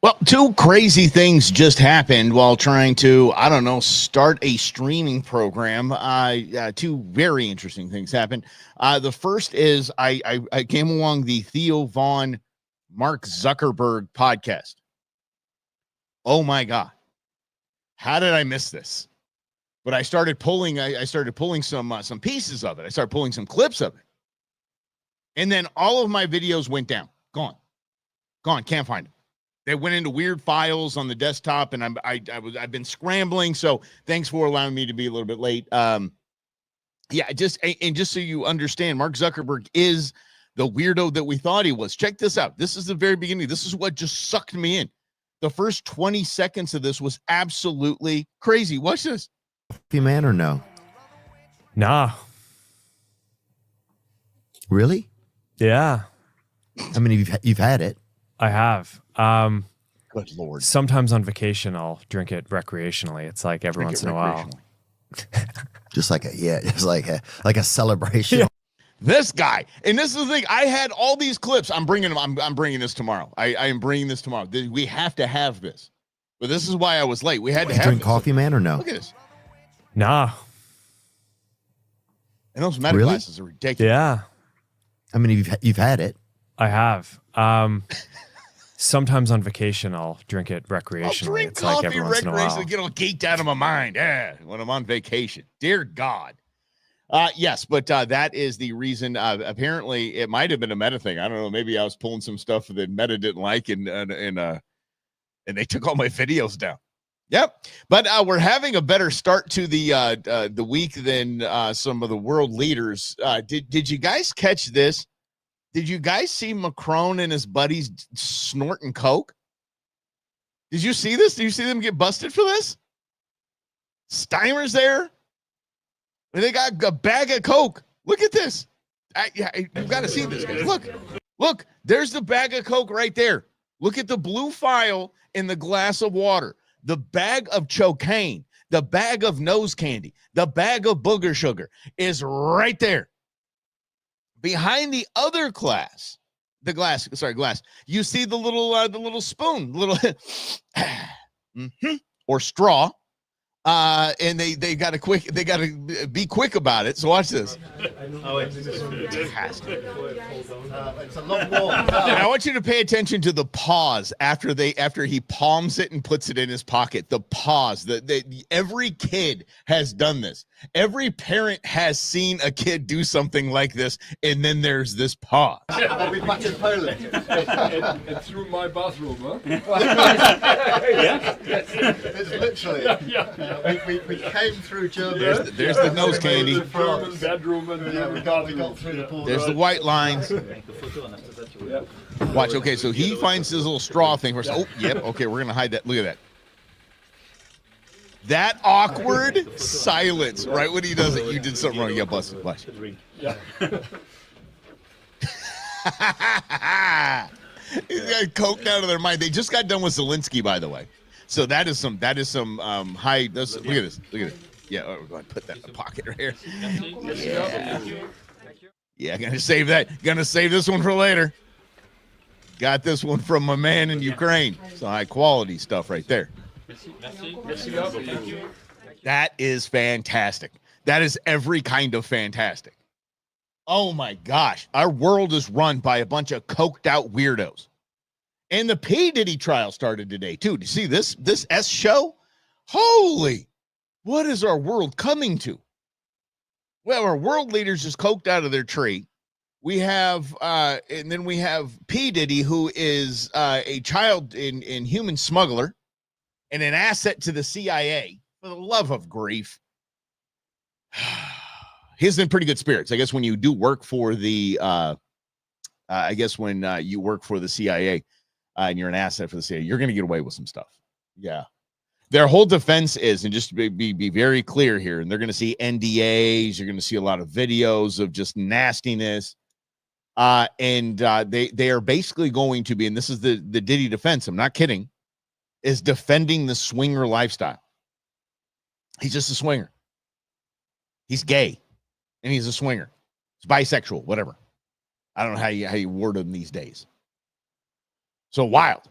Well, two crazy things just happened while trying to, I don't know, start a streaming program. Two very interesting things happened. The first is I came along the Theo Vaughn, Mark Zuckerberg podcast. Oh my God. How did I miss this? But I started pulling, I started pulling some pieces of it. I started pulling some clips of it. And then all of my videos went down. Gone. Can't find them. They went into weird files on the desktop, and I've been scrambling. So thanks for allowing me to be a little bit late. Just so you understand, Mark Zuckerberg is the weirdo that we thought he was. Check this out. This is the very beginning. This is what just sucked me in. The first 20 seconds of this was absolutely crazy. Watch this. Coffee man or no? Nah. Really? Yeah, I mean, you've had it. I have. Good Lord. Sometimes on vacation, I'll drink it recreationally. It's like every once in a while. Just like it's like a celebration. Yeah. This guy, and this is the thing. I had all these clips. I'm bringing them. I'm bringing this tomorrow. I am bringing this tomorrow. We have to have this. But this is why I was late. We had to have drink this. coffee, man, or no? Look at this. Nah. And those meta glasses are ridiculous. Yeah, I mean, you've had it. I have. Sometimes on vacation, I'll drink it recreationally. I'll drink it's coffee like every once in a while. recreationally, get all geeked out of my mind. When I'm on vacation. Dear God. Yes, but that is the reason. Apparently, it might have been a Meta thing. I don't know. Maybe I was pulling some stuff that Meta didn't like, and they took all my videos down. Yep. But we're having a better start to the week than some of the world leaders. Did you guys catch this? Did you guys see Macron and his buddies snorting coke? Did you see this? Did you see them get busted for this? Steimer's there. They got a bag of coke. Look at this. You've got to see this, guys. Look. There's the bag of coke right there. Look at the blue file in the glass of water. The bag of cocaine, the bag of nose candy, the bag of booger sugar is right there. Behind the other glass, you see the little spoon, or straw. And they got to be quick about it. So watch this. Fantastic. It's a long walk. I want you to pay attention to the pause after he palms it and puts it in his pocket. The pause. Every kid has done this. Every parent has seen a kid do something like this, and then there's this pause. Are we back in Poland? It's through my bathroom, huh? Yeah. It's literally. Yeah. We came through Germany. There's the nose candy. The German bedroom, and we got through the border. There's the white lines. Watch. Okay, so he finds his little straw thing first. Oh, yep. Okay, we're gonna hide that. Look at that. That awkward silence right when he does it. You did something wrong. You got busted. Watch. Yeah. He's got coked out of their mind. They just got done with Zelensky, by the way. So that is some high. Look at this. Yeah, we're going to put that in the pocket right here. Yeah, gonna save that. Gonna save this one for later. Got this one from my man in Ukraine. Some high quality stuff right there. That is fantastic. That is every kind of fantastic. Oh my gosh. Our world is run by a bunch of coked out weirdos. And the P. Diddy trial started today, too. Do you see this S show? Holy, what is our world coming to? Well, our world leaders just coked out of their tree. We have, and then we have P. Diddy, who is a child in human smuggler and an asset to the CIA. For the love of grief. He's in pretty good spirits. I guess when you do work for the, you work for the CIA, and you're an asset for the CIA, you're going to get away with some stuff. Yeah. Their whole defense is, and just to be very clear here, and they're going to see NDAs, you're going to see a lot of videos of just nastiness. They are basically going to be, and this is the Diddy defense, I'm not kidding, is defending the swinger lifestyle. He's just a swinger. He's gay, and he's a swinger. He's bisexual, whatever. I don't know how you word them these days. So wild.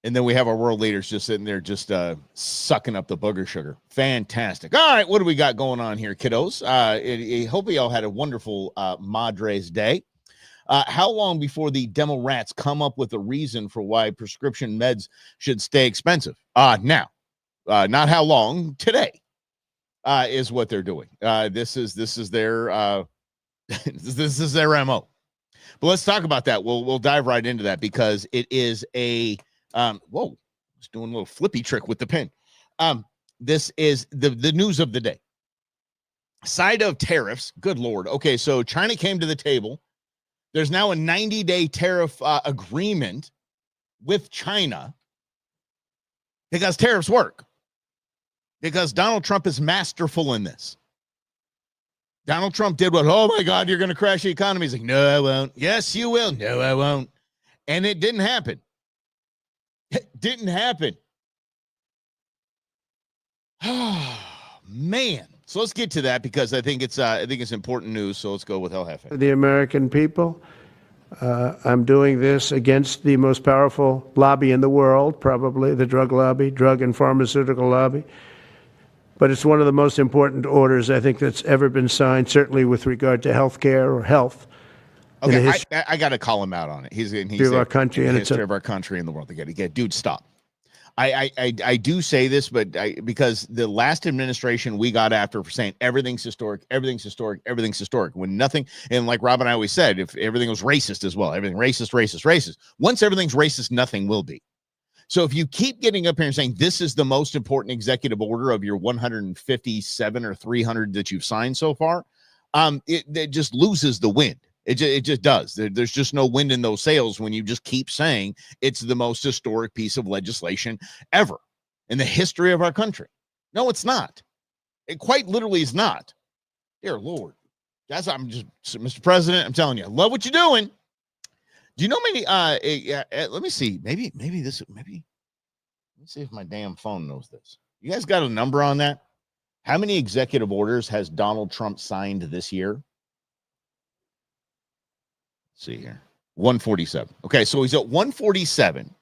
And then we have our world leaders just sitting there, just sucking up the booger sugar. Fantastic. All right, what do we got going on here, kiddos? Hope you all had a wonderful Madres Day. How long before the demo rats come up with a reason for why prescription meds should stay expensive? Now, not how long, today is what they're doing. This is their this is their MO. But let's talk about that. We'll dive right into that because it is a whoa, just doing a little flippy trick with the pen. This is the news of the day. Side of tariffs. Good Lord. Okay, so China came to the table. There's now a 90-day tariff agreement with China because tariffs work. Because Donald Trump is masterful in this. Donald Trump did what? Oh my God, you're going to crash the economy. He's like, no, I won't. Yes, you will. No, I won't. And it didn't happen. It didn't happen. Oh, man. So let's get to that because I think it's important news. So let's go with El Jefe. The American people. I'm doing this against the most powerful lobby in the world, probably the drug lobby, drug and pharmaceutical lobby. But it's one of the most important orders I think that's ever been signed, certainly with regard to health care or health. Okay, I got to call him out on it. He's of our country and history of our country and the world. Dude, stop. I do say this, but because the last administration we got after for saying everything's historic, when nothing, and like Rob and I always said, if everything was racist as well, everything racist. Once everything's racist, nothing will be. So if you keep getting up here and saying this is the most important executive order of your 157 or 300 that you've signed so far, it just loses the wind. It just does. There's just no wind in those sails when you just keep saying it's the most historic piece of legislation ever in the history of our country. No, it's not. It quite literally is not. Dear Lord. I'm just, Mr. President, I'm telling you, I love what you're doing. Do you know many, let me see, maybe let me see if my damn phone knows this. You guys got a number on that? How many executive orders has Donald Trump signed this year? Let's see here. 147. Okay, so he's at 147.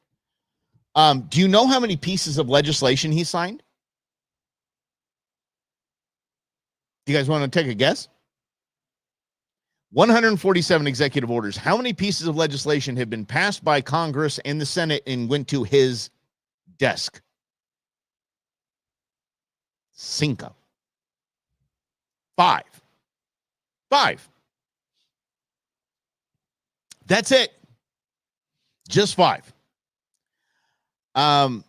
Do you know how many pieces of legislation he signed? You guys want to take a guess? 147 executive orders. How many pieces of legislation have been passed by Congress and the Senate and went to his desk? 5. 5. That's it. Just 5. I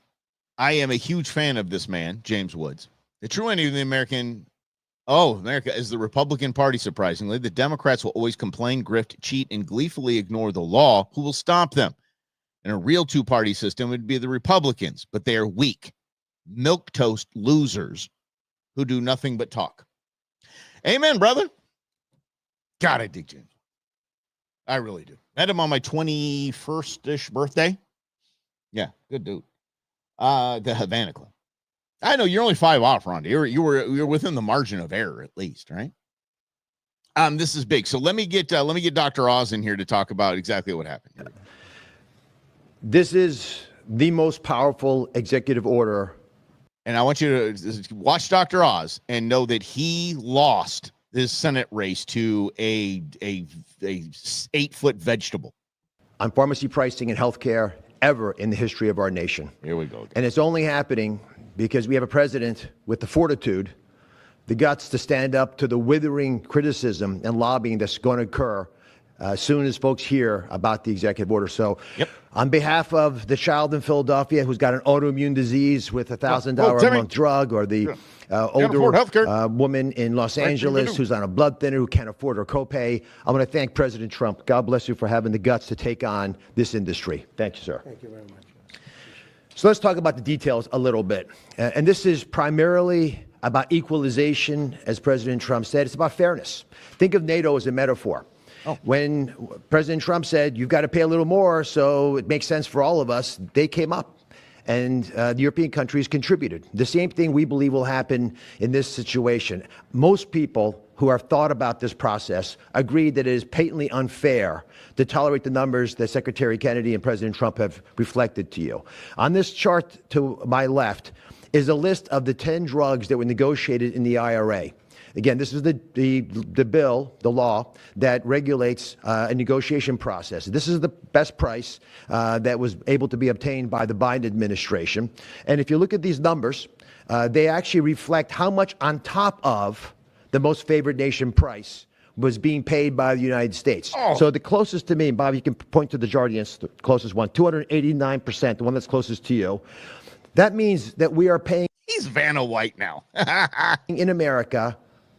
am a huge fan of this man, James Woods. The true enemy of the America is the Republican Party, surprisingly. The Democrats will always complain, grift, cheat, and gleefully ignore the law. Who will stop them? In a real two-party system, it would be the Republicans, but they are weak, milquetoast losers who do nothing but talk. Amen, brother. God, I dig James. I really do. Met him on my 21st-ish birthday. Yeah, good dude. The Havana Club. I know you're only 5 off, Rhonda. You're within the margin of error, at least, right? This is big. So let me get Dr. Oz in here to talk about exactly what happened. This is the most powerful executive order. And I want you to watch Dr. Oz and know that he lost this Senate race to a 8-foot vegetable On pharmacy pricing and healthcare ever in the history of our nation. Here we go. And it's only happening because we have a president with the fortitude, the guts to stand up to the withering criticism and lobbying that's going to occur as soon as folks hear about the executive order. So on behalf of the child in Philadelphia who's got an autoimmune disease with a $1,000 a month drug, or the older woman in Los Angeles who's on a blood thinner who can't afford her copay, I want to thank President Trump. God bless you for having the guts to take on this industry. Thank you, sir. Thank you very much. So let's talk about the details a little bit. And this is primarily about equalization, as President Trump said. It's about fairness. Think of NATO as a metaphor. When President Trump said, you've got to pay a little more, so it makes sense for all of us, they came up. and the European countries contributed. The same thing we believe will happen in this situation. Most people who have thought about this process agree that it is patently unfair to tolerate the numbers that Secretary Kennedy and President Trump have reflected to you. On this chart to my left is a list of the 10 drugs that were negotiated in the IRA. Again, this is the bill, the law, that regulates a negotiation process. This is the best price that was able to be obtained by the Biden administration. And if you look at these numbers, they actually reflect how much on top of the most favored nation price was being paid by the United States. Oh. So the closest to me, Bob, you can point to the Jardinians, the closest one, 289%, the one that's closest to you. That means that we are paying... He's Vanna White now. in America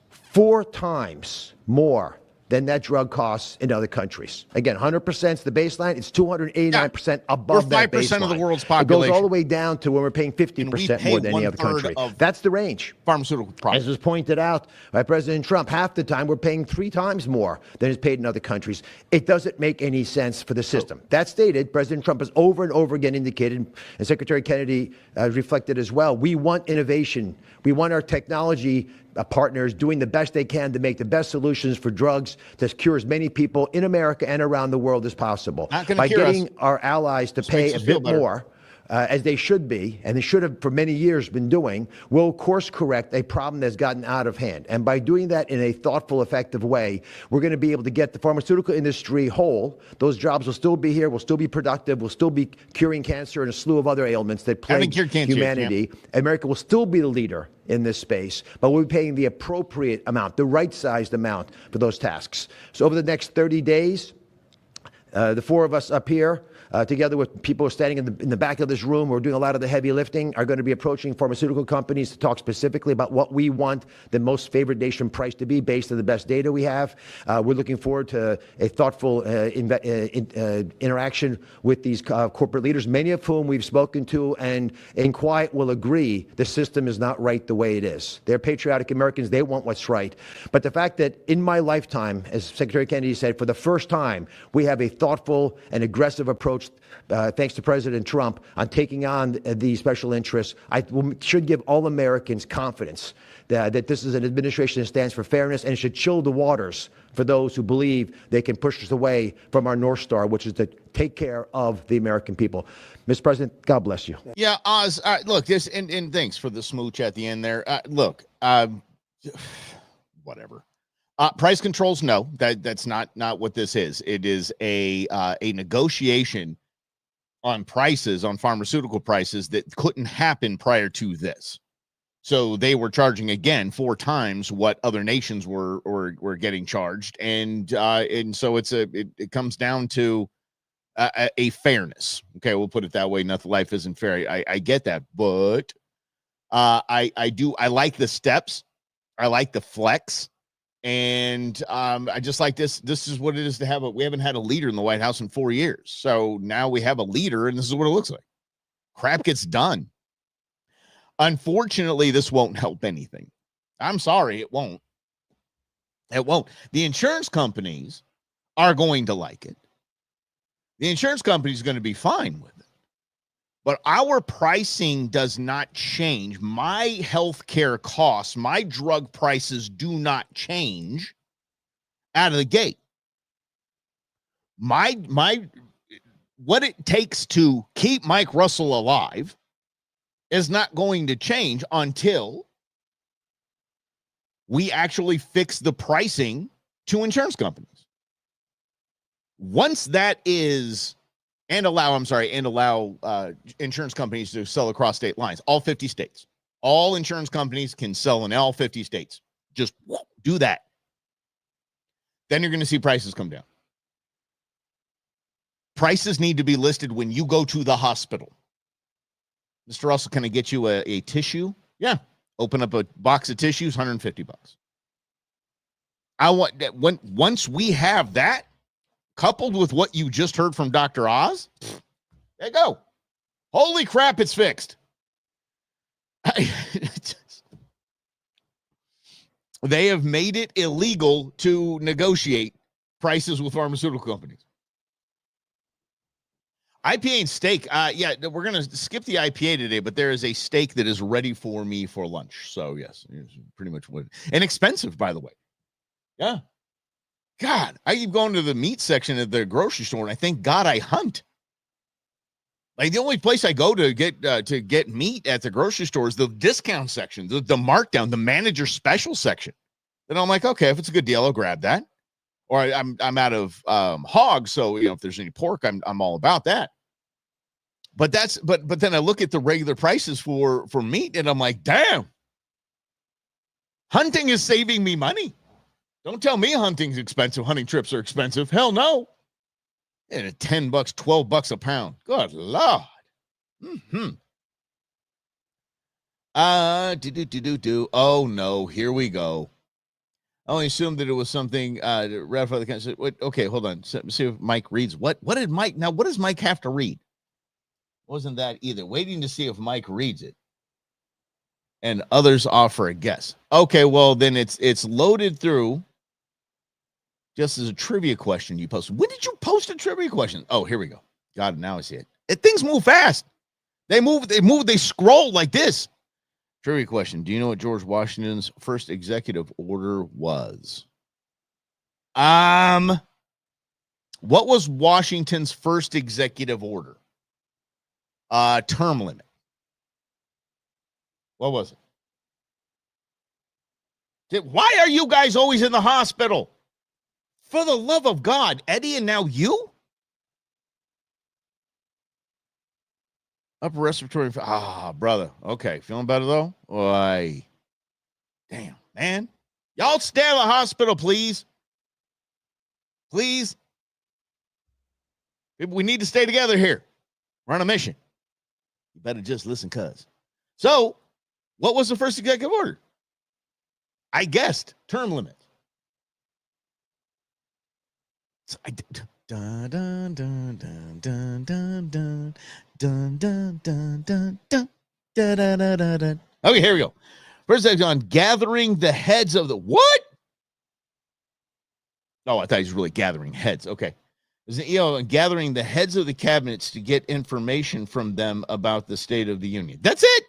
4 times more than that drug costs in other countries. Again, 100% is the baseline. It's 289% above that baseline. 5% of the world's population. It goes all the way down to when we're paying 50% more than any other country. That's the range. Pharmaceutical products. As was pointed out by President Trump, half the time we're paying 3 times more than is paid in other countries. It doesn't make any sense for the system. That stated, President Trump has over and over again indicated, and Secretary Kennedy reflected as well, we want innovation. We want our technology partners doing the best they can to make the best solutions for drugs to cure as many people in America and around the world as possible. By getting our allies to pay a bit more, as they should be, and they should have for many years been doing, will course correct a problem that's gotten out of hand. And by doing that in a thoughtful, effective way, we're going to be able to get the pharmaceutical industry whole. Those jobs will still be here, will still be productive, will still be curing cancer and a slew of other ailments that plague humanity. America will still be the leader in this space, but we'll be paying the appropriate amount, the right-sized amount for those tasks. So over the next 30 days, the 4 of us up here, together with people who are standing in the back of this room, we're doing a lot of the heavy lifting, are going to be approaching pharmaceutical companies to talk specifically about what we want the most favored nation price to be based on the best data we have. We're looking forward to a thoughtful interaction with these corporate leaders, many of whom we've spoken to and in quiet will agree the system is not right the way it is. They're patriotic Americans. They want what's right. But the fact that in my lifetime, as Secretary Kennedy said, for the first time, we have a thoughtful and aggressive approach thanks to President Trump, on taking on the special interests, should give all Americans confidence that this is an administration that stands for fairness, and it should chill the waters for those who believe they can push us away from our North Star, which is to take care of the American people. Mr. President, God bless you. Yeah, Oz, look, this, and thanks for the smooch at the end there. Whatever. Price controls, no, that's not what this is. It is a negotiation on prices, on pharmaceutical prices, that couldn't happen prior to this. So they were charging again 4 times what other nations were getting charged, and so it comes down to a fairness. Okay, we'll put it that way. Nothing, life isn't fair. I get that, but I like the steps. I like the flex. And I just like this. This is what it is to have we haven't had a leader in the White House in 4 years. So now we have a leader, and this is what it looks like. Crap gets done. Unfortunately, this won't help anything. I'm sorry, it won't. It won't. The insurance companies are going to like it. The insurance company is going to be fine with it. But our pricing does not change. My healthcare costs, my drug prices do not change out of the gate. What it takes to keep Mike Russell alive is not going to change until we actually fix the pricing to insurance companies. Once that is, and allow insurance companies to sell across state lines, all 50 states. All insurance companies can sell in all 50 states. Just do that. Then you're going to see prices come down. Prices need to be listed when you go to the hospital. Mr. Russell, can I get you a tissue? Yeah. Open up a box of tissues, $150. I want that. Once we have that, coupled with what you just heard from Dr. Oz, there you go. Holy crap, it's fixed. They have made it illegal to negotiate prices with pharmaceutical companies. IPA and steak. Yeah, we're gonna skip the IPA today, but there is a steak that is ready for me for lunch. So yes, it's pretty much what. And expensive, by the way. Yeah. God, I keep going to the meat section at the grocery store, and I thank God I hunt. Like the only place I go to get meat at the grocery store is the discount section, the markdown, the manager special section. Then I'm like, okay, if it's a good deal, I'll grab that. Or I'm out of hog, so if there's any pork, I'm all about that. But then I look at the regular prices for meat, and I'm like, damn, hunting is saving me money. Don't tell me hunting's expensive. Hunting trips are expensive. Hell no. And at $10, $12 a pound. Good Lord. Oh no, here we go. Oh, I assumed that it was something to ratify the country. Okay, hold on. See if Mike reads. What did Mike? Now, what does Mike have to read? Wasn't that either? Waiting to see if Mike reads it. And others offer a guess. Okay, well then it's loaded through. Just as a trivia question you posted. When did you post a trivia question? Oh, here we go. Got it. Now I see it. Things move fast. They scroll like this. Trivia question. Do you know what George Washington's first executive order was? What was Washington's first executive order? Term limit. What was it? Why are you guys always in the hospital? For the love of God, Eddie, and now you? Upper respiratory. Brother. Okay. Feeling better, though? Boy. Damn, man. Y'all stay out of the hospital, please. Please. We need to stay together here. We're on a mission. You better just listen, cuz. So, what was the first executive order? I guessed term limit. So dun dun dun dun dun dun dun dun dun dun dun dun dun dun dun. Okay, here we go. First section on gathering the heads of the what? Oh, I thought he was really gathering heads. Okay. Gathering the heads of the cabinets to get information from them about the State of the Union. That's it.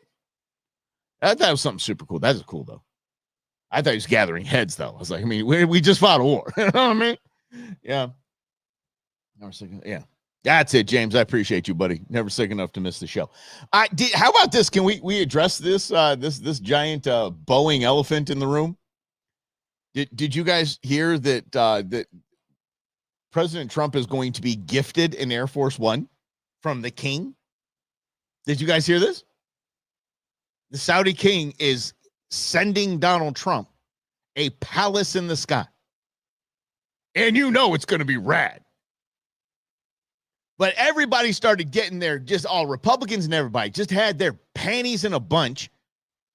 I thought it was something super cool. That's cool, though. I thought he was gathering heads, though. I was like, we just fought a war. You know what I mean? Yeah. Never sick. Yeah. That's it, James. I appreciate you, buddy. Never sick enough to miss the show. How about this? Can we address this this giant Boeing elephant in the room? Did you guys hear that that President Trump is going to be gifted an Air Force One from the king? Did you guys hear this? The Saudi king is sending Donald Trump a palace in the sky. And it's going to be rad. But everybody started getting there, just all Republicans and everybody just had their panties in a bunch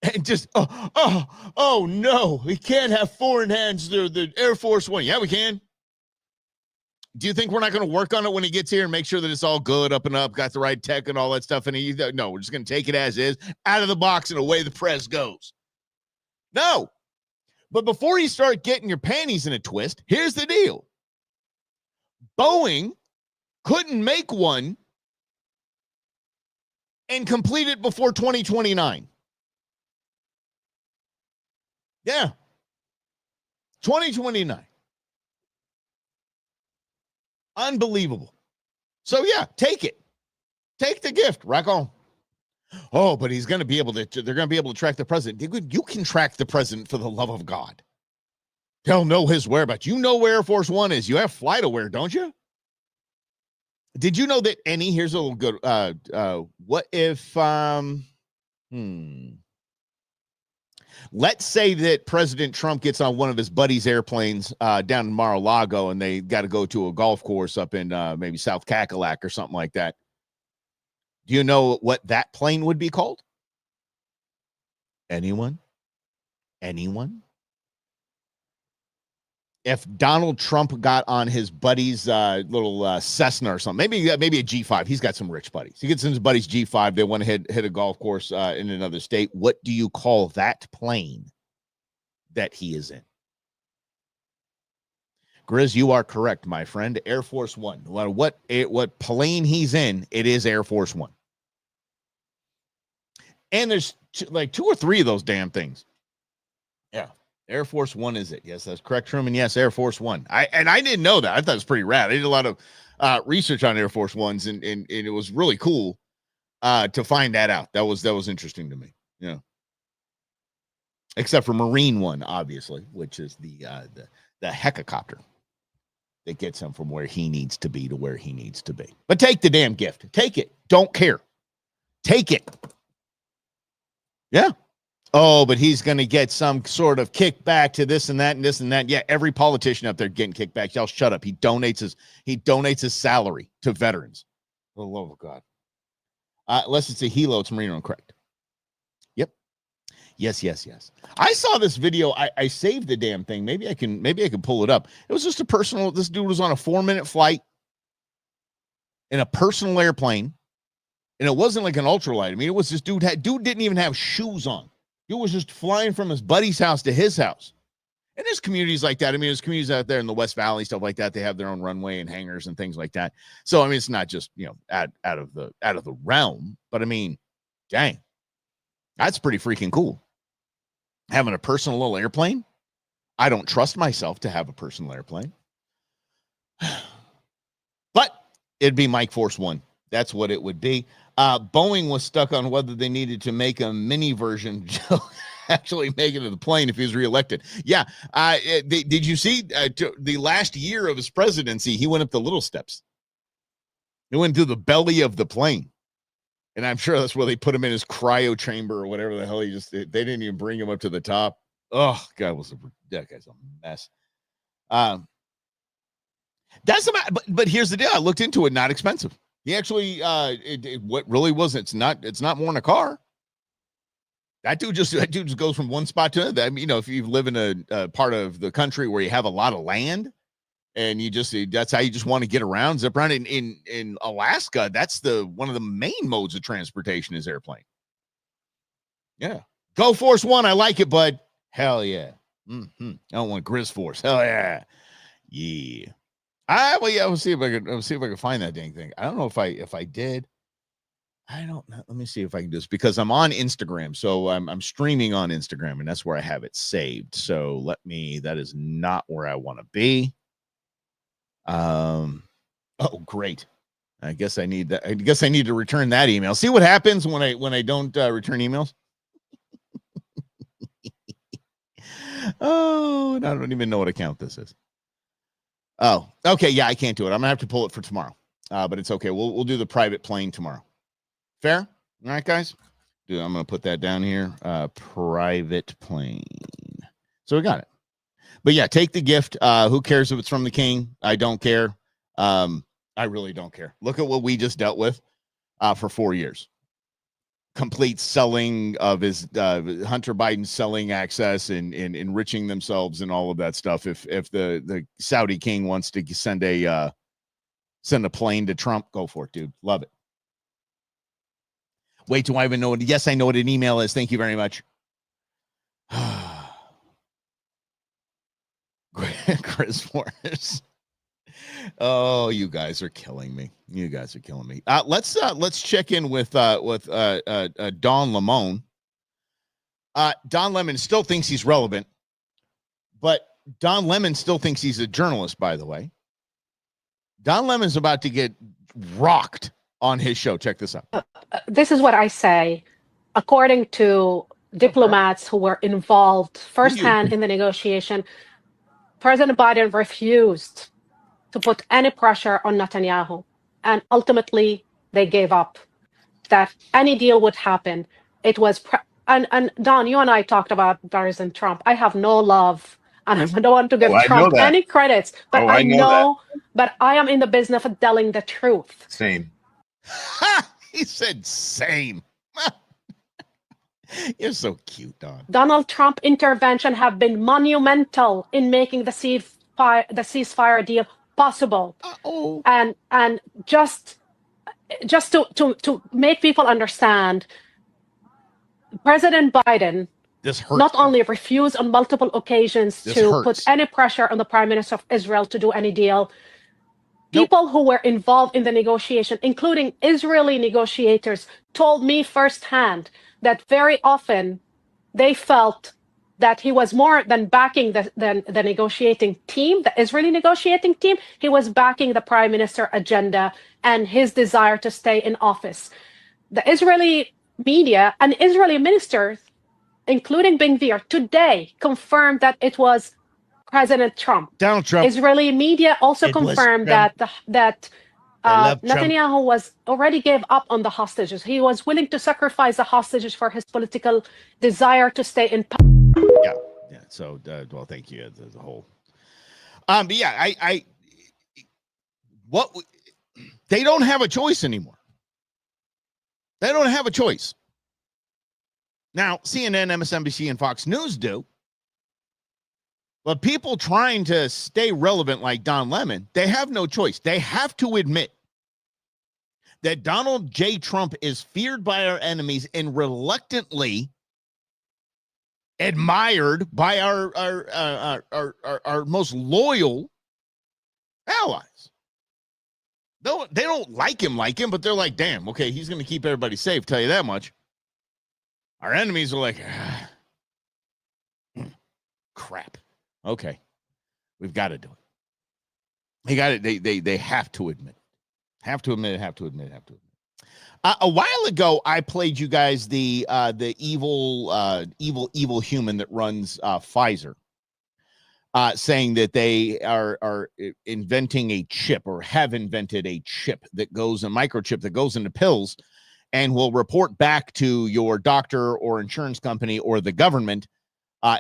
and just, oh no, we can't have foreign hands. The Air Force One. Yeah, we can. Do you think we're not going to work on it when he gets here and make sure that it's all good, up and up, got the right tech and all that stuff? And no, we're just going to take it as is, out of the box, and away the press goes. No. But before you start getting your panties in a twist, here's the deal. Boeing couldn't make one and complete it before 2029. Yeah. 2029. Unbelievable. So, yeah, take it. Take the gift. Rock on. Oh, but he's going to be able to, they're going to be able to track the president. You can track the president, for the love of God. They'll know his whereabouts. You know where Air Force One is. You have FlightAware, don't you? Did you know that here's a little good, what if, let's say that President Trump gets on one of his buddies' airplanes down in Mar-a-Lago, and they got to go to a golf course up in maybe South Cackalack or something like that. Do you know what that plane would be called? Anyone? If Donald Trump got on his buddy's little Cessna or something, maybe a G5. He's got some rich buddies. He gets in his buddy's G5. They want to hit a golf course in another state. What do you call that plane that he is in? Grizz, you are correct, my friend. Air Force One. What plane he's in, it is Air Force One. And there's like 2 or 3 of those damn things. Yeah. Air Force One is it? Yes, that's correct, Truman. Yes, Air Force One. I didn't know that. I thought it was pretty rad. I did a lot of research on Air Force Ones, and it was really cool to find that out. That was interesting to me. Yeah. Except for Marine One, obviously, which is the helicopter that gets him from where he needs to be to where he needs to be. But take the damn gift. Take it. Don't care. Take it. Yeah. Oh, but he's going to get some sort of kickback to this and that and this and that. Yeah, every politician up there getting kickback. Y'all shut up. He donates his salary to veterans. For the love of God. Unless it's a helo, it's Marine One, correct. Yep. Yes. I saw this video. I saved the damn thing. Maybe I can pull it up. It was just this dude was on a 4-minute flight in a personal airplane. And it wasn't like an ultralight. I mean, it was this dude didn't even have shoes on. Dude was just flying from his buddy's house to his house. And there's communities like that. I mean, there's communities out there in the West Valley, stuff like that. They have their own runway and hangars and things like that. So I mean, it's not just, out of the realm, but I mean, dang, that's pretty freaking cool. Having a personal little airplane. I don't trust myself to have a personal airplane. But it'd be Mike Force One. That's what it would be. Boeing was stuck on whether they needed to make a mini version to actually make it to the plane if he was reelected. Yeah. Did you see the last year of his presidency, he went up the little steps. He went through the belly of the plane. And I'm sure that's where they put him in his cryo chamber or whatever the hell they didn't even bring him up to the top. Oh, God, that guy's a mess. But here's the deal. I looked into it, not expensive. He actually, what really was, it's not more than a car. That dude just goes from one spot to another. I mean, if you live in a part of the country where you have a lot of land and that's how you just want to get around, zip around in Alaska. That's one of the main modes of transportation is airplane. Yeah. Go Force One. I like it, bud. Hell yeah. I don't want Grizz Force. Hell yeah. Yeah. We'll see if I can find that dang thing. I don't know if I did. I don't know. Let me see if I can do this because I'm on Instagram. So I'm streaming on Instagram and that's where I have it saved. So that is not where I want to be. Oh, great. I guess I need that. I guess I need to return that email. See what happens when I don't return emails. Oh, and I don't even know what account this is. Oh, okay. Yeah, I can't do it. I'm gonna have to pull it for tomorrow. But it's okay. We'll do the private plane tomorrow. Fair? All right, guys. Dude, I'm gonna put that down here. Private plane. So we got it. But yeah, take the gift. Who cares if it's from the king? I don't care. I really don't care. Look at what we just dealt with for 4 years. Complete selling of his Hunter Biden selling access and enriching themselves and all of that stuff. If the Saudi king wants to send a plane to Trump, go for it, dude. Love it. Wait, do I even know what? Yes, I know what an email is. Thank you very much. Chris Forrest. Oh, you guys are killing me. Let's check in with Don Lemon. Don Lemon still thinks he's relevant, but Don Lemon still thinks he's a journalist, by the way. Don Lemon's about to get rocked on his show. Check this out. This is what I say. According to diplomats who were involved firsthand in the negotiation, President Biden refused to put any pressure on Netanyahu. And ultimately, they gave up that any deal would happen. It was, and Don, you and I talked about President Trump. I have no love, and I don't want to give Trump any credits, but I know, but I am in the business of telling the truth. Same. He said same. You're so cute, Don. Donald Trump intervention have been monumental in making the ceasefire deal possible. And just to make people understand, President Biden This hurts. not only refused on multiple occasions This to hurts. put any pressure on the Prime Minister of Israel to do any deal. People who were involved in the negotiation, including Israeli negotiators, told me firsthand that very often they felt that he was more than backing the negotiating team, the Israeli negotiating team. He was backing the Prime Minister agenda and his desire to stay in office. The Israeli media and Israeli ministers, including Ben-Gvir, today confirmed that it was President Trump. Donald Trump. Israeli media also confirmed that Netanyahu was already gave up on the hostages. He was willing to sacrifice the hostages for his political desire to stay in power. Yeah. So, well, thank you as a whole. But yeah, they don't have a choice anymore. They don't have a choice. Now, CNN, MSNBC, and Fox News do. But people trying to stay relevant like Don Lemon, they have no choice. They have to admit that Donald J. Trump is feared by our enemies and reluctantly admired by our most loyal allies. They don't like him, but they're like, damn, okay, he's going to keep everybody safe, tell you that much. Our enemies are like, crap. Okay, we've got to do it. They got it. They have to admit it. Have to admit it. A while ago, I played you guys the evil human that runs Pfizer, saying that they are inventing a chip or have invented a chip that goes, a microchip that goes into pills and will report back to your doctor or insurance company or the government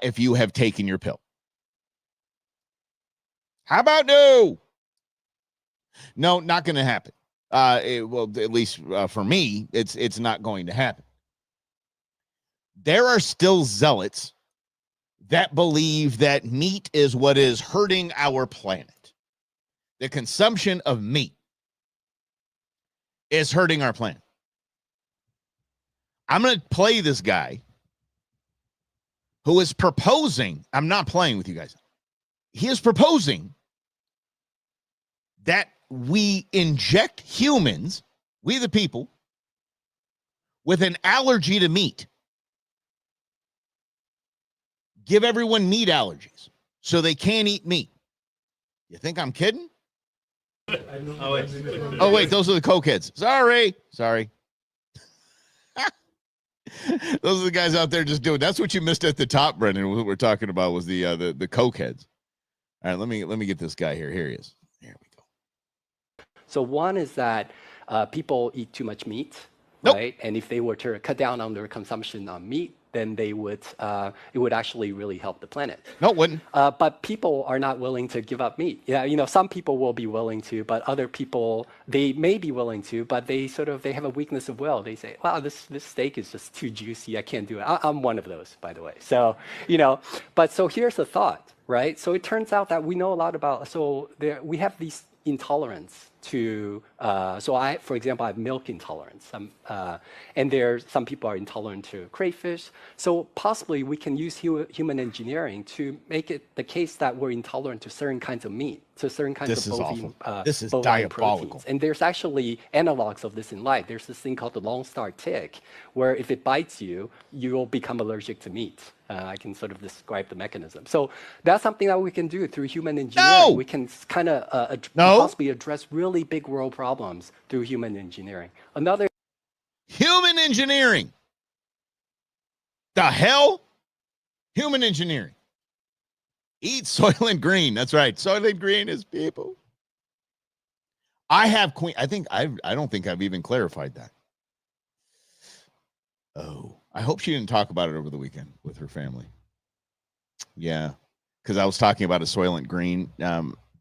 if you have taken your pill. How about no? No, not going to happen. Well, at least for me, it's not going to happen. There are still zealots that believe that meat is what is hurting our planet. The consumption of meat is hurting our planet. I'm going to play this guy who is proposing. I'm not playing with you guys. He is proposing that we inject humans, we the people, with an allergy to meat. Give everyone meat allergies so they can't eat meat. You think I'm kidding? Oh, wait, those are the cokeheads. Sorry. Those are the guys out there just doing. That's what you missed at the top, Brendan. What we're talking about was the cokeheads. All right, let me get this guy here. Here he is. Here we go. So one is that people eat too much meat, Nope. right? And if they were to cut down on their consumption on meat, then they would it would actually really help the planet. No, it wouldn't. But people are not willing to give up meat. Yeah, some people will be willing to, but other people, they may be willing to, but they have a weakness of will. They say, wow, this steak is just too juicy. I can't do it. I'm one of those, by the way. So, but so here's the thought, right? So it turns out that we know a lot about, we have these intolerance to, for example, I have milk intolerance. And some people are intolerant to crayfish. So possibly we can use human engineering to make it the case that we're intolerant to certain kinds of meat, to certain kinds of bovine, this is bovine diabolical. proteins. And there's actually analogs of this in life. There's this thing called the Lone Star tick, where if it bites you, you'll become allergic to meat. I can sort of describe the mechanism. So that's something that we can do through human engineering. No! We can kind of No! possibly address really big world problems through human engineering. Another Human engineering. The hell? Human engineering. Eat Soylent Green. That's right. Soylent Green is people. I don't think I've even clarified that. Oh, I hope she didn't talk about it over the weekend with her family. Yeah, because I was talking about a Soylent Green.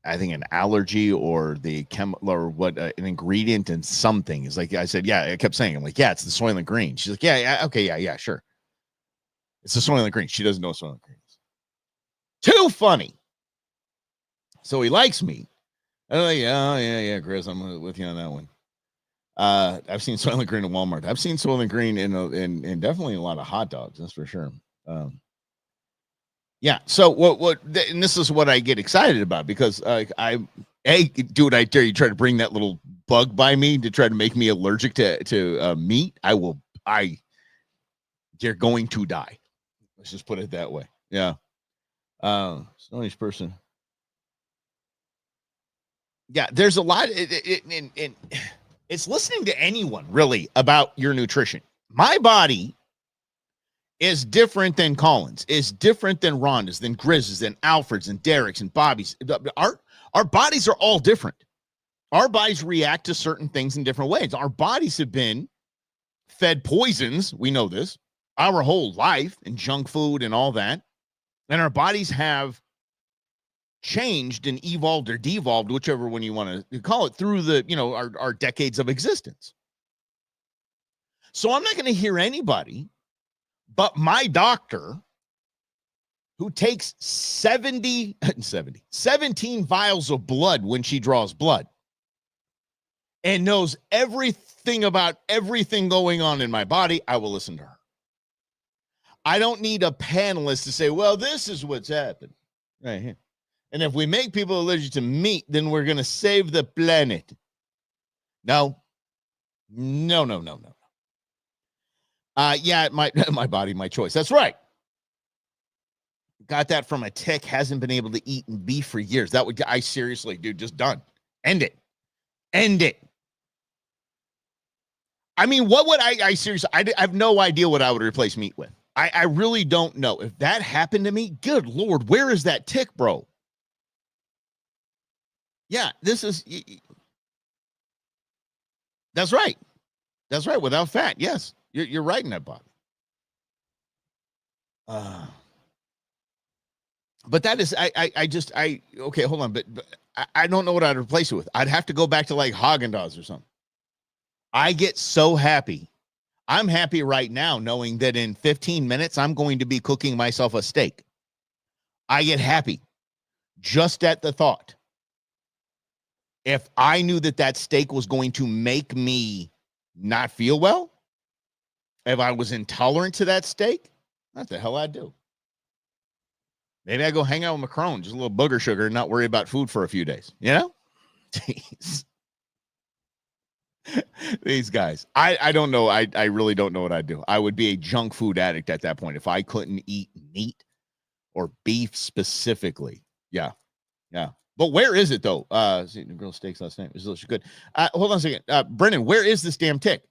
I think an allergy or the chemical or what an ingredient in something is like. I said, yeah. I kept saying, I'm like, yeah, it's the Soylent Green. She's like, yeah, okay, yeah, sure. It's the Soylent Green. She doesn't know what Soylent Green is. Too funny. So he likes me. I'm like, yeah, Chris, I'm with you on that one. I've seen Soylent Green in Walmart. I've seen Soylent Green in definitely a lot of hot dogs. That's for sure. Yeah. So and this is what I get excited about because do what I dare you try to bring that little bug by me to try to make me allergic to meat. You're going to die. Let's just put it that way. Yeah. Stonish person. Yeah. There's a lot. It's listening to anyone really about your nutrition. My body is different than Colin's, is different than Rhonda's, than Grizz's, than Alfred's, and Derek's, and Bobby's. Our bodies are all different. Our bodies react to certain things in different ways. Our bodies have been fed poisons. We know this our whole life, and junk food and all that. And our bodies have changed and evolved or devolved, whichever one you want to call it, through the, our decades of existence. So I'm not going to hear anybody but my doctor, who takes 17 vials of blood when she draws blood and knows everything about everything going on in my body, I will listen to her. I don't need a panelist to say, well, this is what's happened right here. And if we make people allergic to meat, then we're going to save the planet. No. Yeah, my body, my choice. That's right. Got that from a tick. Hasn't been able to eat beef for years. I seriously, dude, just done. End it. I mean, what would I seriously, I have no idea what I would replace meat with. I really don't know. If that happened to me, good Lord, where is that tick, bro? Yeah, that's right. That's right. Without fat. Yes. You're right in that, Bobby. But that is, okay, hold on. But I don't know what I'd replace it with. I'd have to go back to like Haagen-Dazs or something. I get so happy. I'm happy right now knowing that in 15 minutes, I'm going to be cooking myself a steak. I get happy just at the thought. If I knew that steak was going to make me not feel well, if I was intolerant to that steak, what the hell I'd do? Maybe I go hang out with Macron, just a little booger sugar, and not worry about food for a few days. You know? Jeez. These guys. I don't know. I really don't know what I'd do. I would be a junk food addict at that point if I couldn't eat meat or beef specifically. Yeah. But where is it, though? The grilled steaks last night. It was delicious. Good. Hold on a second. Brennan, where is this damn tick?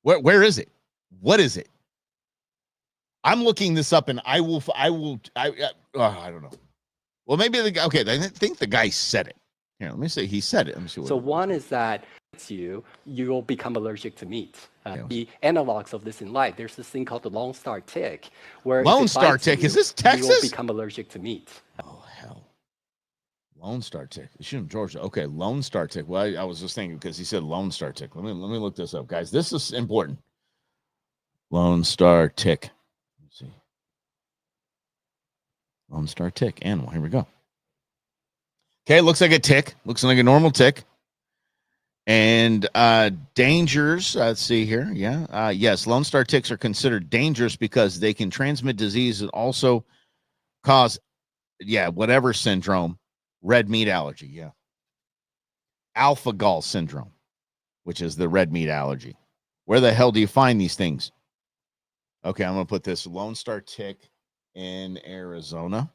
Where is it? What is it? I'm looking this up, and I don't know. Well, maybe okay, I think the guy said it. Here, let me see. He said it. Let me see. So one is that you'll become allergic to meat. The analogs of this in life, there's this thing called the Lone Star tick. Lone Star tick? Is this Texas? You will become allergic to meat. Oh, hell. Lone Star tick. Shoot him, Georgia. Okay, Lone Star tick. Well, I was just thinking because he said Lone Star tick. Let me look this up, guys. This is important. Lone Star tick. Let's see. Lone Star tick animal. Here we go. Okay, looks like a tick. Looks like a normal tick. And dangers. Let's see here. Yeah. Yes, Lone Star ticks are considered dangerous because they can transmit disease and also cause, whatever syndrome. Red meat allergy. Yeah. Alpha-Gal syndrome, which is the red meat allergy. Where the hell do you find these things? Okay, I'm going to put this Lone Star tick in Arizona.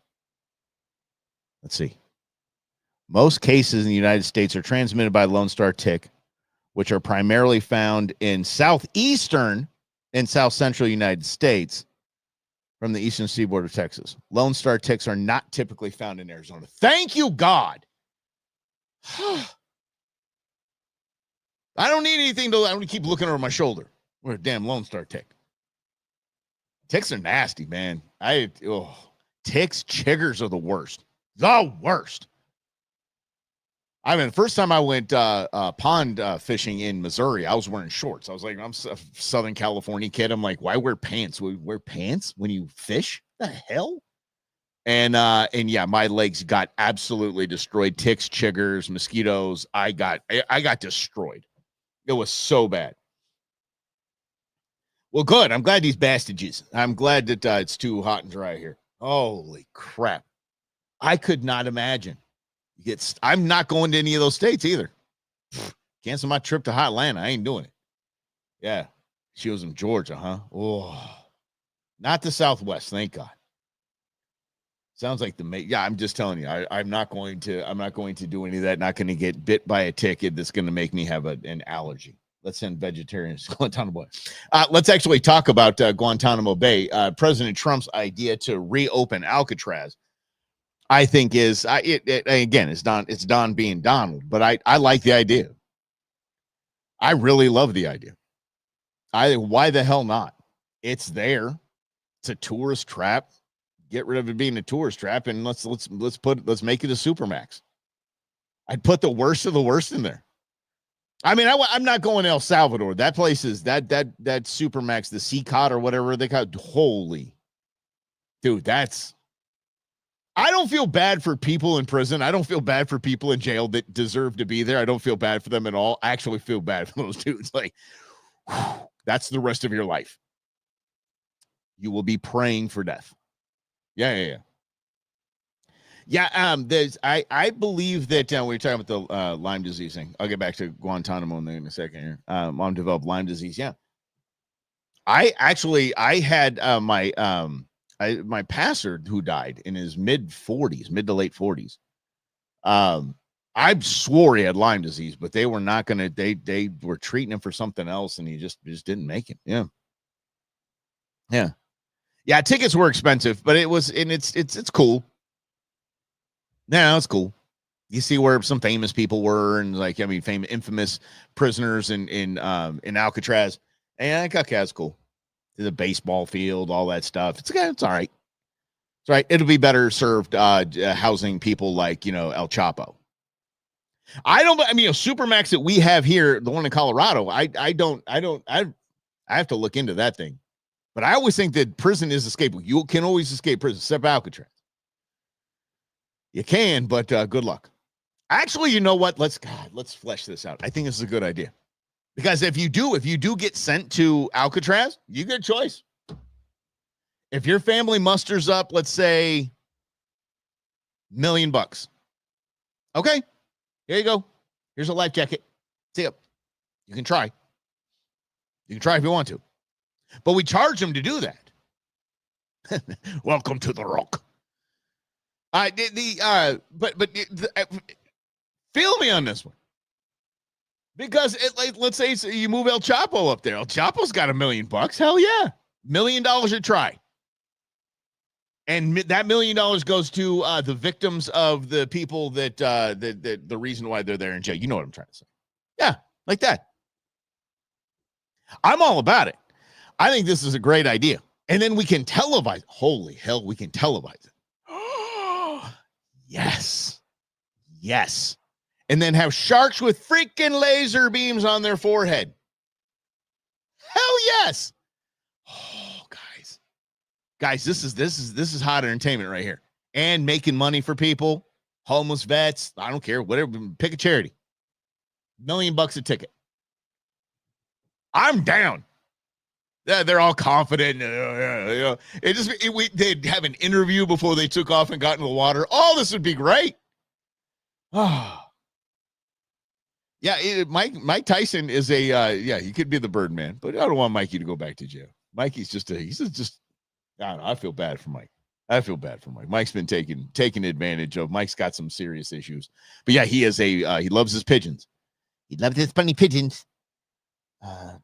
Let's see. Most cases in the United States are transmitted by Lone Star tick, which are primarily found in southeastern and south central United States from the eastern seaboard of Texas. Lone Star ticks are not typically found in Arizona. Thank you, God. I don't need anything I don't keep looking over my shoulder. We're a damn Lone Star tick. Ticks are nasty, man. Ticks, chiggers are the worst. The worst. I mean, the first time I went pond fishing in Missouri, I was wearing shorts. I was like, I'm a Southern California kid. I'm like, why wear pants? We wear pants when you fish? The hell? And yeah, my legs got absolutely destroyed. Ticks, chiggers, mosquitoes. I got destroyed. It was so bad. Well, good. I'm glad these bastages. I'm glad that it's too hot and dry here. Holy crap. I could not imagine. I'm not going to any of those states either. Cancel my trip to Hot Atlanta. I ain't doing it. Yeah. She was in Georgia, huh? Oh, not the Southwest. Thank God. Sounds like yeah, I'm just telling you, I'm not going to do any of that. Not going to get bit by a ticket that's going to make me have an allergy. Let's send vegetarians to Guantanamo Bay. Let's actually talk about Guantanamo Bay. President Trump's idea to reopen Alcatraz, I think, is again, it's Don being Donald, but I like the idea. I really love the idea. Why the hell not? It's there. It's a tourist trap. Get rid of it being a tourist trap, and let's make it a supermax. I'd put the worst of the worst in there. I mean, I'm not going to El Salvador. That place is that supermax, the CCOT or whatever they call it. Holy, dude, I don't feel bad for people in prison. I don't feel bad for people in jail that deserve to be there. I don't feel bad for them at all. I actually feel bad for those dudes. Like, whew, that's the rest of your life. You will be praying for death. Yeah. I believe that we're talking about the Lyme disease thing. I'll get back to Guantanamo in a second here. Mom developed Lyme disease. Yeah. I had my pastor who died in his mid to late 40s. I swore he had Lyme disease, but they were not going to, they were treating him for something else, and he just didn't make it. Yeah, tickets were expensive, but it's cool. Yeah, it's cool. You see where some famous people were, and infamous prisoners in Alcatraz. And I think, okay, that's cool. The baseball field, all that stuff. It's all right. It's all right. It'll be better served housing people like El Chapo. I Supermax that we have here, the one in Colorado. I have to look into that thing. But I always think that prison is escapable. You can always escape prison, except Alcatraz. You can, but good luck. Actually, you know what? Let's flesh this out. I think this is a good idea. Because if you do get sent to Alcatraz, you get a choice. If your family musters up, let's say, $1 million. Okay, here you go. Here's a life jacket. See ya. You can try. You can try if you want to. But we charge them to do that. Welcome to the Rock. Feel me on this one. Because let's say you move El Chapo up there. El Chapo's got $1 million. Hell yeah. $1 million a try. And that $1 million goes to the victims of the people that the reason why they're there in jail. You know what I'm trying to say. Yeah, like that. I'm all about it. I think this is a great idea. And then we can televise. Holy hell, we can televise it. Yes. Yes. And then have sharks with freaking laser beams on their forehead. Hell yes. Oh, guys, this is hot entertainment right here. And making money for people, homeless vets. I don't care, whatever. Pick a charity. $1 million a ticket. I'm down. They're all confident. They'd have an interview before they took off and got into the water. Oh, this would be great. Oh. Yeah, Mike Tyson is he could be the Birdman, but I don't want Mikey to go back to jail. Mikey's just I don't know, I feel bad for Mike. Mike's been taken advantage of. Mike's got some serious issues. But yeah, he loves his pigeons. He loves his funny pigeons.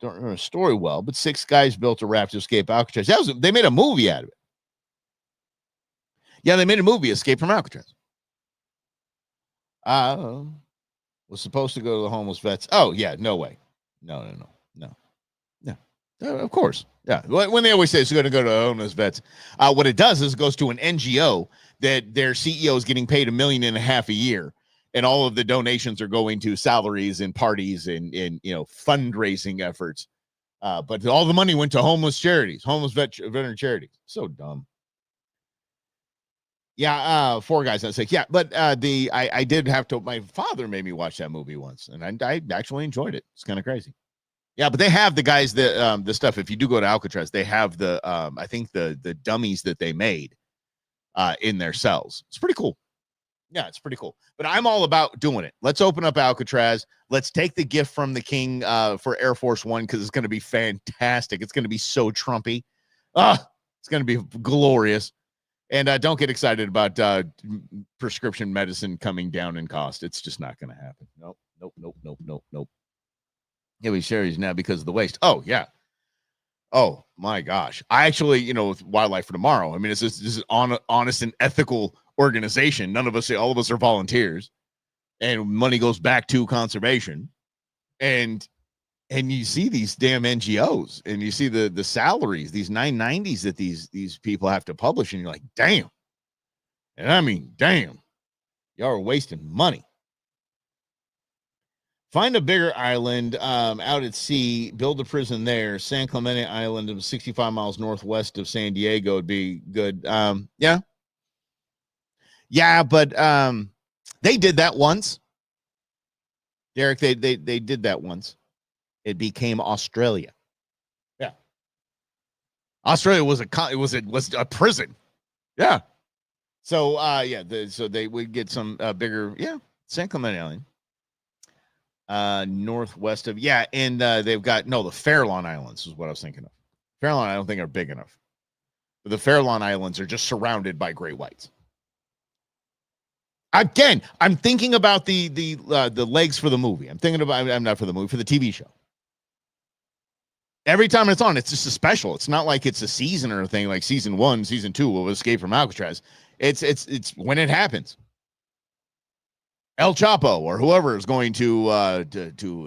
Don't remember the story well, but 6 guys built a raft to escape Alcatraz. They made a movie out of it. Yeah, they made a movie, Escape from Alcatraz. Was supposed to go to the homeless vets. Oh, yeah, no way. No. Of course. Yeah. When they always say it's going to go to the homeless vets, what it does is it goes to an NGO that their CEO is getting paid $1.5 million a year. And all of the donations are going to salaries and parties and fundraising efforts. But all the money went to homeless charities, veteran charities. So dumb. Yeah, 4 guys. I was like, yeah, but I did have to. My father made me watch that movie once, and I actually enjoyed it. It's kind of crazy. Yeah, but they have the guys that the stuff. If you do go to Alcatraz, they have the I think the dummies that they made in their cells. It's pretty cool. Yeah, it's pretty cool. But I'm all about doing it. Let's open up Alcatraz. Let's take the gift from the king for Air Force One because it's going to be fantastic. It's going to be so Trumpy. It's going to be glorious. And don't get excited about prescription medicine coming down in cost. It's just not going to happen. Nope. Yeah, we share these now because of the waste. Oh, yeah. Oh, my gosh. I actually, with Wildlife for Tomorrow, I mean, this is honest and ethical organization. None of us, all of us are volunteers. And money goes back to conservation. And you see these damn NGOs and you see the salaries, these 990s that these people have to publish. And you're like, damn. And I mean, damn. Y'all are wasting money. Find a bigger island out at sea, build a prison there. San Clemente Island, 65 miles northwest of San Diego, would be good. Yeah, but they did that once. Derek, they did that once. It became Australia. Yeah, Australia was a prison. Yeah. So so they would get some bigger. Yeah, San Clemente Island. Northwest of and they've got the Farallon Islands is what I was thinking of. Farallon I don't think are big enough, but the Farallon Islands are just surrounded by great whites. Again, I'm thinking about the legs for the movie. I'm not for the movie, for the TV show. Every time it's on, it's just a special. It's not like it's a season or a thing like season 1, season 2 of Escape from Alcatraz. It's when it happens. El Chapo or whoever is going to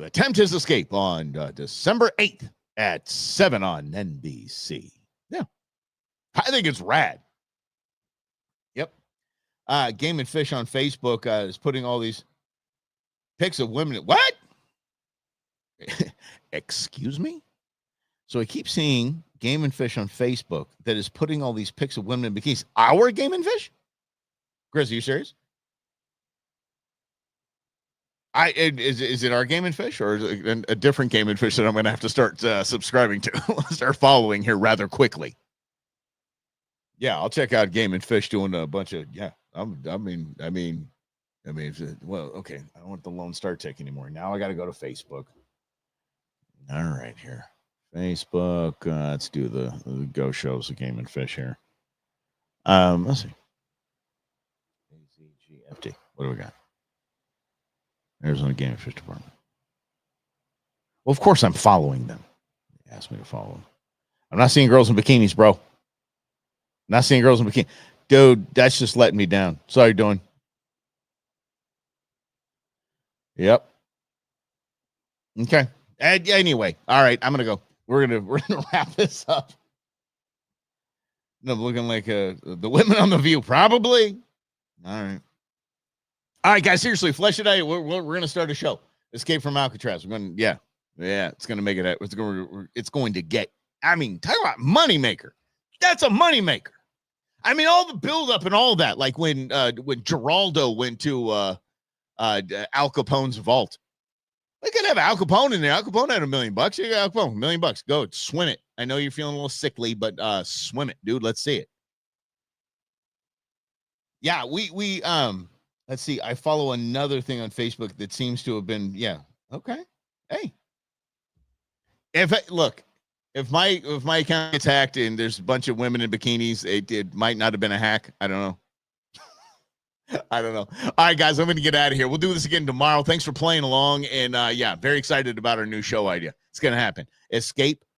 attempt his escape on December 8th at 7 on NBC. Yeah. I think it's rad. Yep. Game and Fish on Facebook is putting all these pics of women. What? Excuse me? So I keep seeing Game and Fish on Facebook that is putting all these pics of women in bikinis. Our Game and Fish? Chris, are you serious? Is it our Game and Fish or is it a different Game and Fish that I'm going to have to start subscribing to, start following here rather quickly? Yeah, I'll check out Game and Fish doing a bunch of well, okay. I don't want the Lone Star Tick anymore. Now I got to go to Facebook. All right, here, Facebook. Let's do the Go shows of Game and Fish here. Let's see. AZGFT. What do we got? Arizona Game and Fish Department. Well, of course I'm following them. They asked me to follow them. I'm not seeing girls in bikinis, bro. Not seeing girls in bikinis. Dude, that's just letting me down. So how you doing? Yep. Okay. Anyway, all right, I'm gonna go. We're gonna wrap this up. I'm looking like the women on The View, probably. All right. All right, guys, seriously, flesh it out. We're going to start a show. Escape from Alcatraz. We're going to, it's going to make it. It's going to get, talk about moneymaker. That's a moneymaker. All the buildup and all that, like when Geraldo went to Al Capone's vault. They could have Al Capone in there. Al Capone had $1 million. You got Al Capone, $1 million. Go swim it. I know you're feeling a little sickly, but swim it, dude. Let's see it. Yeah, we let's see. I follow another thing on Facebook that seems to have been, okay. Hey, if my account gets hacked and there's a bunch of women in bikinis, it might not have been a hack. I don't know. I don't know. All right, guys, I'm going to get out of here. We'll do this again tomorrow. Thanks for playing along. And very excited about our new show idea. It's going to happen. Escape